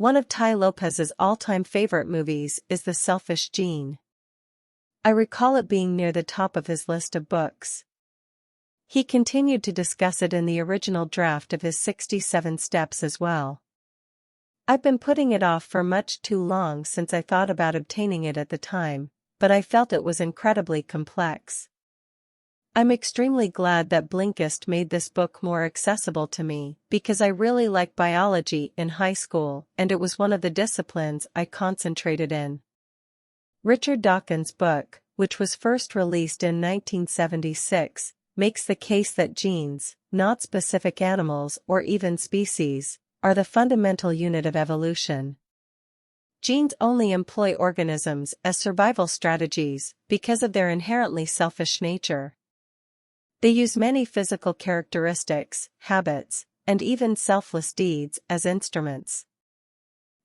One of Tai Lopez's all-time favorite movies is The Selfish Gene. I recall it being near the top of his list of books. He continued to discuss it in the original draft of his 67 Steps as well. I've been putting it off for much too long since I thought about obtaining it at the time, but I felt it was incredibly complex. I'm extremely glad that Blinkist made this book more accessible to me, because I really liked biology in high school and it was one of the disciplines I concentrated in. Richard Dawkins' book, which was first released in 1976, makes the case that genes, not specific animals or even species, are the fundamental unit of evolution. Genes only employ organisms as survival strategies because of their inherently selfish nature. They use many physical characteristics, habits, and even selfless deeds as instruments.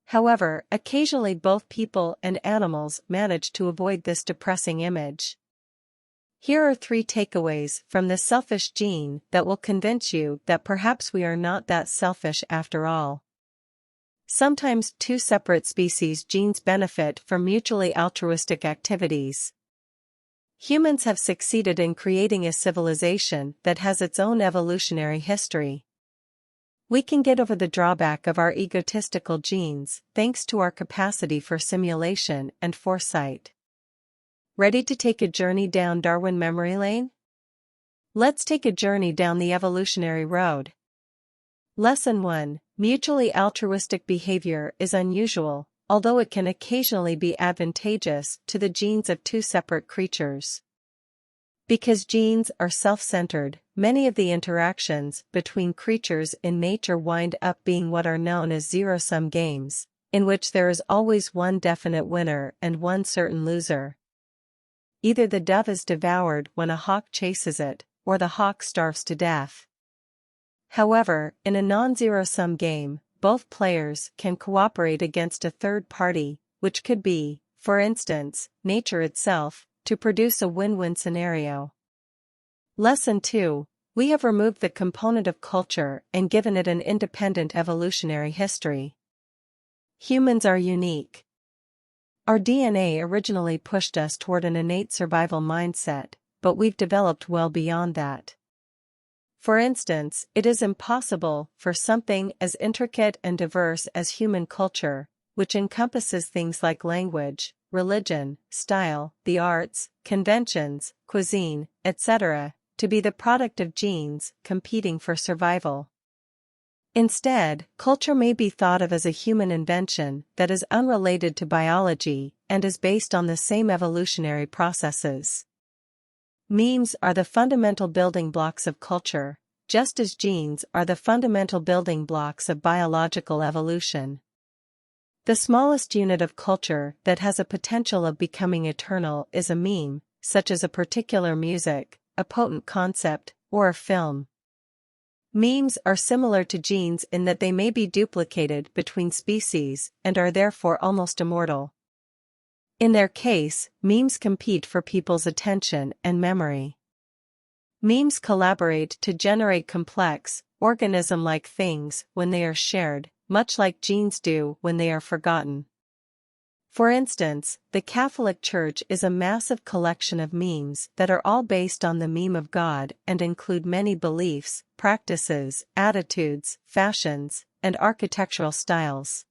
However, occasionally both people and animals manage to avoid this depressing image. Here are 3 takeaways from The Selfish Gene that will convince you that perhaps we are not that selfish after all. Sometimes 2 separate species' genes benefit from mutually altruistic activities. Humans have succeeded in creating a civilization that has its own evolutionary history. We can get over the drawback of our egotistical genes thanks to our capacity for simulation and foresight. Ready to take a journey down Darwin memory lane? Let's take a journey down the evolutionary road. Lesson 1: Mutually altruistic behavior is unusual, although it can occasionally be advantageous to the genes of 2 separate creatures. Because genes are self-centered, many of the interactions between creatures in nature wind up being what are known as zero-sum games, in which there is always one definite winner and one certain loser. Either the dove is devoured when a hawk chases it, or the hawk starves to death. However, in a non-zero-sum game, both players can cooperate against a third party, which could be, for instance, nature itself, to produce a win-win scenario. Lesson 2: We have removed the component of culture and given it an independent evolutionary history. Humans are unique. Our DNA originally pushed us toward an innate survival mindset, but we've developed well beyond that. For instance, it is impossible for something as intricate and diverse as human culture, which encompasses things like language, religion, style, the arts, conventions, cuisine, etc., to be the product of genes competing for survival. Instead, culture may be thought of as a human invention that is unrelated to biology and is based on the same evolutionary processes. Memes are the fundamental building blocks of culture, just as genes are the fundamental building blocks of biological evolution. The smallest unit of culture that has a potential of becoming eternal is a meme, such as a particular music, a potent concept, or a film. Memes are similar to genes in that they may be duplicated between species and are therefore almost immortal. In their case, memes compete for people's attention and memory. Memes collaborate to generate complex, organism-like things when they are shared, much like genes do when they are forgotten. For instance, the Catholic Church is a massive collection of memes that are all based on the meme of God and include many beliefs, practices, attitudes, fashions, and architectural styles.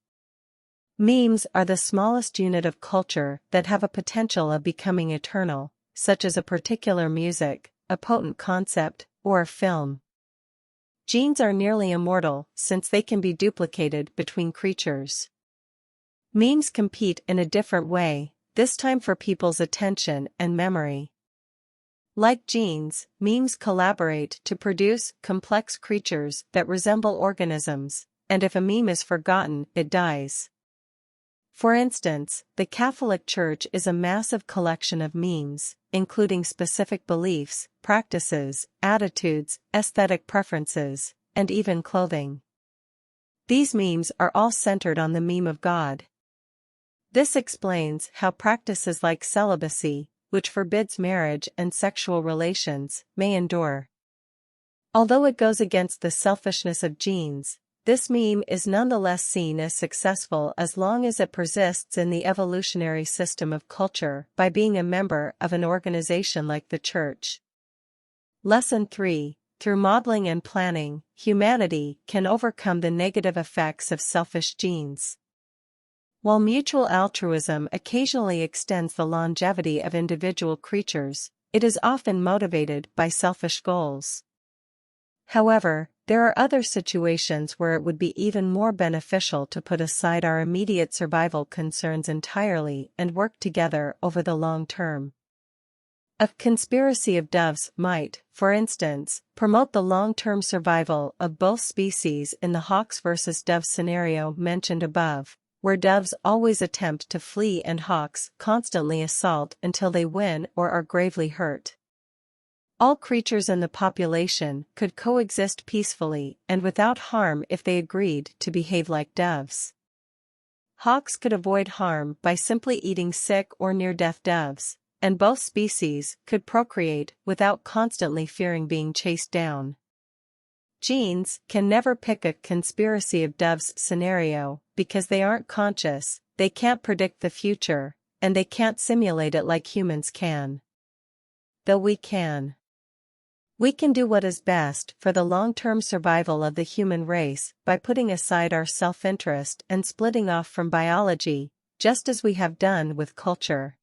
Memes are the smallest unit of culture that have a potential of becoming eternal, such as a particular music, a potent concept, or a film. Genes are nearly immortal since they can be duplicated between creatures. Memes compete in a different way, this time for people's attention and memory. Like genes, memes collaborate to produce complex creatures that resemble organisms, and if a meme is forgotten, it dies. For instance, the Catholic Church is a massive collection of memes, including specific beliefs, practices, attitudes, aesthetic preferences, and even clothing. These memes are all centered on the meme of God. This explains how practices like celibacy, which forbids marriage and sexual relations, may endure. Although it goes against the selfishness of genes, This meme is nonetheless seen as successful as long as it persists in the evolutionary system of culture by being a member of an organization like the church. Lesson 3. Through modeling and planning, humanity can overcome the negative effects of selfish genes. While mutual altruism occasionally extends the longevity of individual creatures, it is often motivated by selfish goals. However, there are other situations where it would be even more beneficial to put aside our immediate survival concerns entirely and work together over the long term. A conspiracy of doves might, for instance, promote the long-term survival of both species in the hawks versus doves scenario mentioned above, where doves always attempt to flee and hawks constantly assault until they win or are gravely hurt. All creatures in the population could coexist peacefully and without harm if they agreed to behave like doves. Hawks could avoid harm by simply eating sick or near-death doves, and both species could procreate without constantly fearing being chased down. Genes can never pick a conspiracy of doves scenario because they aren't conscious, they can't predict the future, and they can't simulate it like humans can. Though we can. We can do what is best for the long-term survival of the human race by putting aside our self-interest and splitting off from biology, just as we have done with culture.